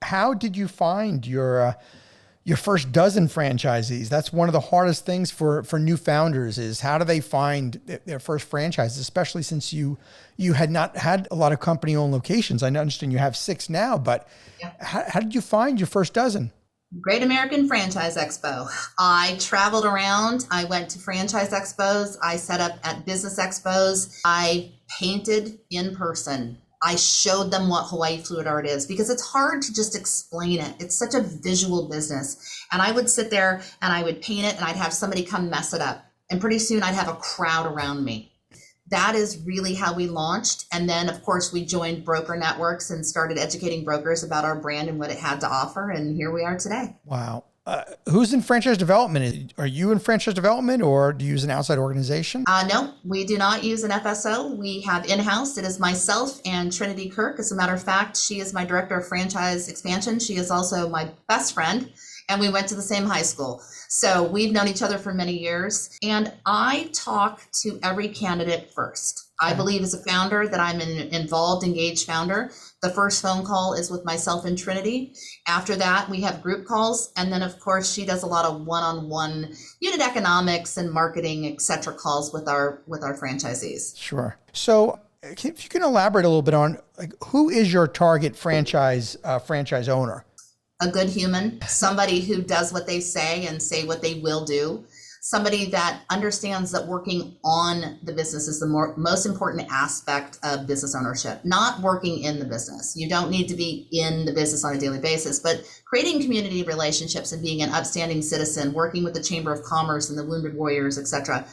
how did you find your first dozen franchisees? That's one of the hardest things for new founders is how do they find their first franchise, especially since you had not had a lot of company-owned locations. I understand you have 6 now, but Yeah. how did you find your first dozen? Great American Franchise Expo. I traveled around. I went to franchise expos. I set up at business expos. I painted in person. I showed them what Hawaii fluid art is because it's hard to just explain it. It's such a visual business. And I would sit there and I would paint it and I'd have somebody come mess it up. And pretty soon I'd have a crowd around me. That is really how we launched. And then, of course, we joined broker networks and started educating brokers about our brand and what it had to offer. And here we are today. Wow. Who's in franchise development? Are you in franchise development or do you use an outside organization? No, we do not use an FSO. We have in-house. It is myself and Trinity Kirk. As a matter of fact, she is my director of franchise expansion. She is also my best friend. And we went to the same high school. So we've known each other for many years. And I talk to every candidate first. I believe as a founder that I'm an involved, engaged founder. The first phone call is with myself and Trinity. After that, we have group calls. And then, of course, she does a lot of one-on-one unit economics and marketing, et cetera, calls with our franchisees. Sure. So if you can elaborate a little bit on who is your target franchise owner? A good human, somebody who does what they say and say what they will do, somebody that understands that working on the business is the most important aspect of business ownership, not working in the business. You don't need to be in the business on a daily basis, but creating community relationships and being an upstanding citizen, working with the Chamber of Commerce and the Wounded Warriors, etc.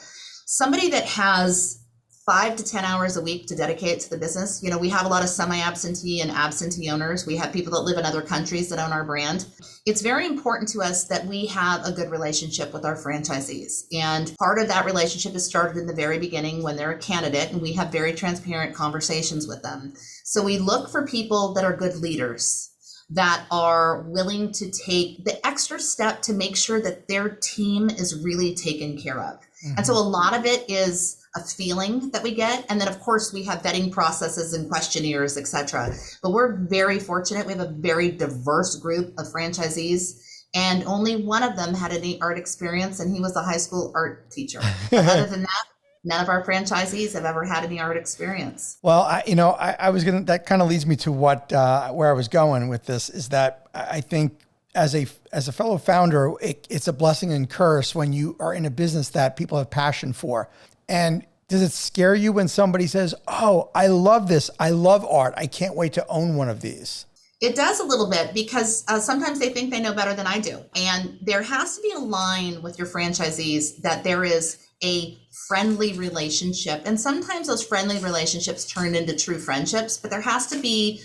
Somebody that has 5 to 10 hours a week to dedicate to the business. You know, we have a lot of semi-absentee and absentee owners. We have people that live in other countries that own our brand. It's very important to us that we have a good relationship with our franchisees. And part of that relationship is started in the very beginning when they're a candidate, and we have very transparent conversations with them. So we look for people that are good leaders, that are willing to take the extra step to make sure that their team is really taken care of. And so a lot of it is a feeling that we get. And then, of course, we have vetting processes and questionnaires, et cetera. But we're very fortunate. We have a very diverse group of franchisees. And only one of them had any art experience, and he was a high school art teacher. But other than that, none of our franchisees have ever had any art experience. Well, I was going to, that kind of leads me to where I was going with this is that I think as a fellow founder, it's a blessing and curse when you are in a business that people have passion for. And does it scare you when somebody says, "Oh, I love this. I love art. I can't wait to own one of these"? It does a little bit because sometimes they think they know better than I do. And there has to be a line with your franchisees that there is a friendly relationship. And sometimes those friendly relationships turn into true friendships, but there has to be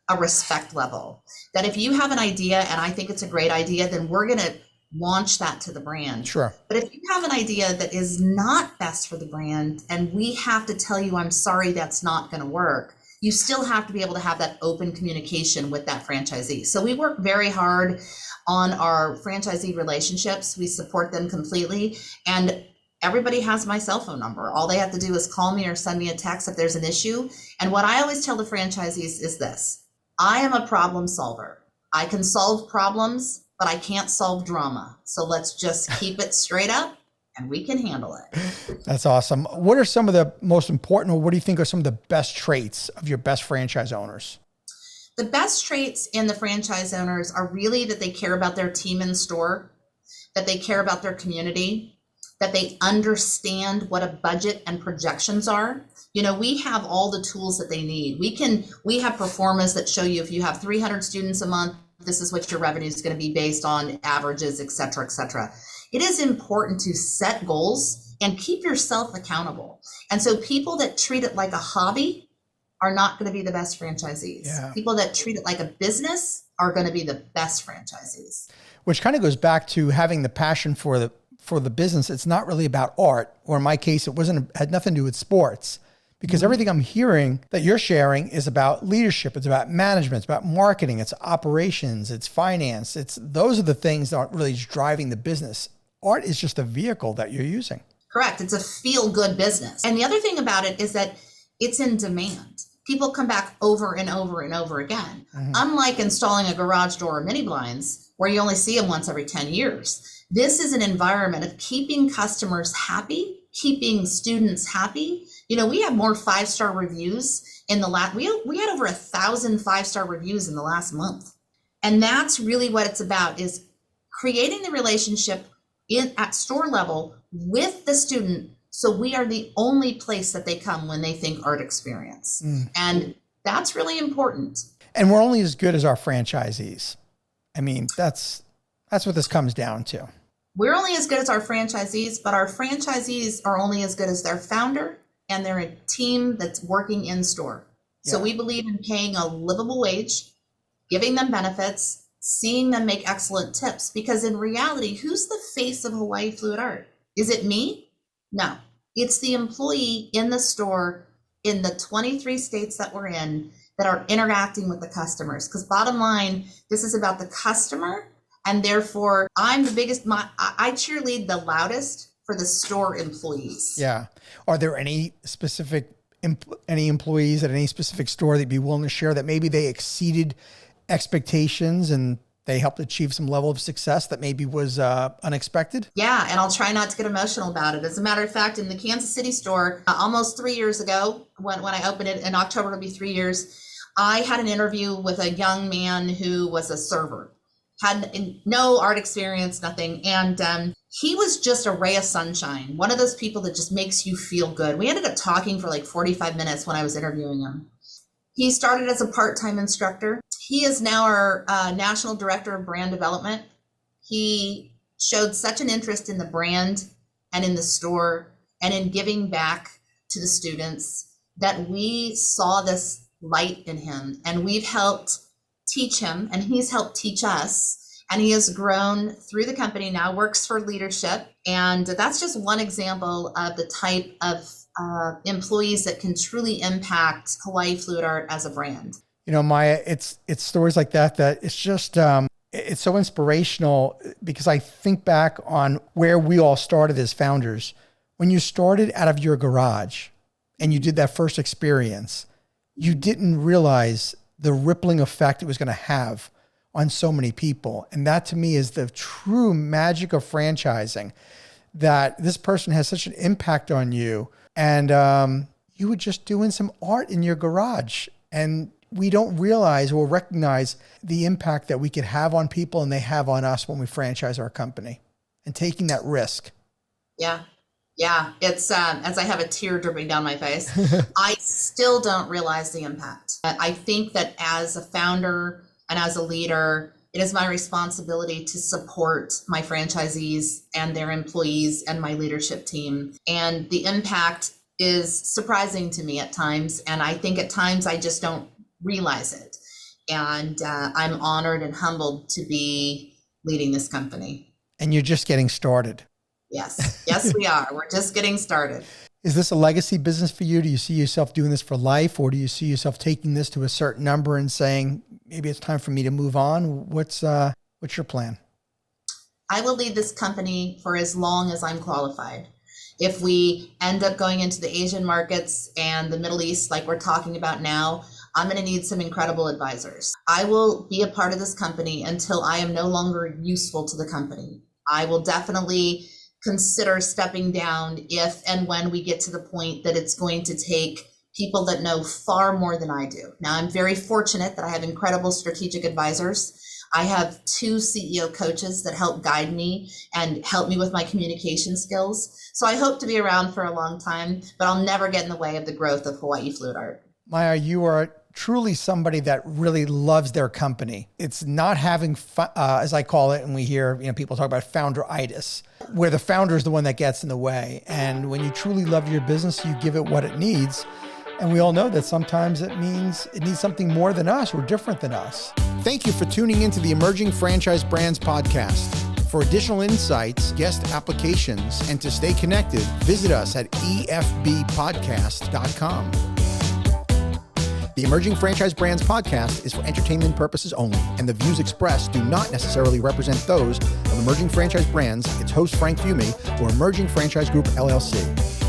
a respect level that if you have an idea and I think it's a great idea, then we're going to launch that to the brand. Sure. But if you have an idea that is not best for the brand and we have to tell you, I'm sorry, that's not going to work, you still have to be able to have that open communication with that franchisee. So we work very hard on our franchisee relationships. We support them completely. And everybody has my cell phone number. All they have to do is call me or send me a text if there's an issue. And what I always tell the franchisees is this: I am a problem solver. I can solve problems, but I can't solve drama. So let's just keep it straight up and we can handle it. That's awesome. What are some of the most important, or what do you think are some of the best traits of your best franchise owners? The best traits in the franchise owners are really that they care about their team in store, that they care about their community, that they understand what a budget and projections are. You know, we have all the tools that they need. We have performance that show you if you have 300 students a month, this is what your revenue is going to be based on, averages, et cetera, et cetera. It is important to set goals and keep yourself accountable. And so people that treat it like a hobby are not going to be the best franchisees. Yeah. People that treat it like a business are going to be the best franchisees. Which kind of goes back to having the passion for the business. It's not really about art, or in my case, had nothing to do with sports. Because everything I'm hearing that you're sharing is about leadership. It's about management. It's about marketing. It's operations. It's finance. Those are the things that aren't really driving the business. Art is just a vehicle that you're using. Correct. It's a feel-good business. And the other thing about it is that it's in demand. people come back over and over and over again. Unlike installing a garage door or mini blinds, where you only see them once every 10 years. This is an environment of keeping customers happy, keeping students happy. You know, we have more 5-star reviews in the last, we had over 1,000 5-star reviews in the last month. And that's really what it's about, is creating the relationship at store level with the student. So we are the only place that they come when they think art experience. And that's really important. And we're only as good as our franchisees. I mean, that's what this comes down to. We're only as good as our franchisees, but our franchisees are only as good as their founder and their team that's working in store. So we believe in paying a livable wage, giving them benefits, seeing them make excellent tips, because in reality, who's the face of Hawaii Fluid Art? Is it me? No, it's the employee in the store in the 23 states that we're in that are interacting with the customers. Because bottom line, this is about the customer, and therefore I'm the biggest, I cheerlead the loudest for the store employees. Yeah. Are there any specific, any employees at any specific store that'd be willing to share that maybe they exceeded expectations and they helped achieve some level of success that maybe was unexpected? Yeah, and I'll try not to get emotional about it. As a matter of fact, in the Kansas City store, almost 3 years ago, when I opened it, in October it'll be 3 years, I had an interview with a young man who was a server, had no art experience, nothing. And he was just a ray of sunshine, one of those people that just makes you feel good. We ended up talking for like 45 minutes when I was interviewing him. He started as a part-time instructor. He is now our National Director of Brand Development. He showed such an interest in the brand and in the store and in giving back to the students that we saw this light in him, and we've helped teach him, and he's helped teach us, and he has grown through the company, now works for leadership. And that's just one example of the type of employees that can truly impact Hawaii Fluid Art as a brand. You know, Maya, it's stories like that it's just, it's so inspirational, because I think back on where we all started as founders. When you started out of your garage and you did that first experience, you didn't realize the rippling effect it was going to have on so many people. And that to me is the true magic of franchising, that this person has such an impact on you. And you were just doing some art in your garage, and we don't realize or recognize the impact that we could have on people and they have on us when we franchise our company and taking that risk. Yeah. Yeah. It's, as I have a tear dripping down my face, I still don't realize the impact. I think that as a founder and as a leader, it is my responsibility to support my franchisees and their employees and my leadership team. And the impact is surprising to me at times. And I think at times I just don't realize it. And I'm honored and humbled to be leading this company. And you're just getting started. Yes. Yes, we are. We're just getting started. Is this a legacy business for you? Do you see yourself doing this for life, or do you see yourself taking this to a certain number and saying, maybe it's time for me to move on? What's your plan? I will lead this company for as long as I'm qualified. If we end up going into the Asian markets and the Middle East, like we're talking about now, I'm going to need some incredible advisors. I will be a part of this company until I am no longer useful to the company. I will definitely consider stepping down if and when we get to the point that it's going to take people that know far more than I do. Now, I'm very fortunate that I have incredible strategic advisors. I have 2 CEO coaches that help guide me and help me with my communication skills. So I hope to be around for a long time, but I'll never get in the way of the growth of Hawaii Fluid Art. Maya, you are truly somebody that really loves their company. It's not having, as I call it, and we hear people talk about founder-itis, where the founder is the one that gets in the way. And when you truly love your business, you give it what it needs. And we all know that sometimes it means it needs something more than us or different than us. Thank you for tuning into the Emerging Franchise Brands podcast. For additional insights, guest applications, and to stay connected, visit us at efbpodcast.com. The Emerging Franchise Brands podcast is for entertainment purposes only, and the views expressed do not necessarily represent those of Emerging Franchise Brands, its host Frank Fumey, or Emerging Franchise Group LLC.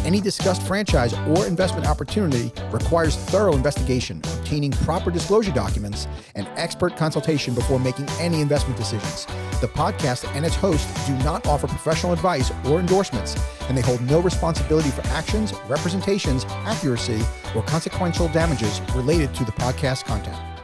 Any discussed franchise or investment opportunity requires thorough investigation, obtaining proper disclosure documents, and expert consultation before making any investment decisions. The podcast and its host do not offer professional advice or endorsements, and they hold no responsibility for actions, representations, accuracy, or consequential damages related to the podcast content.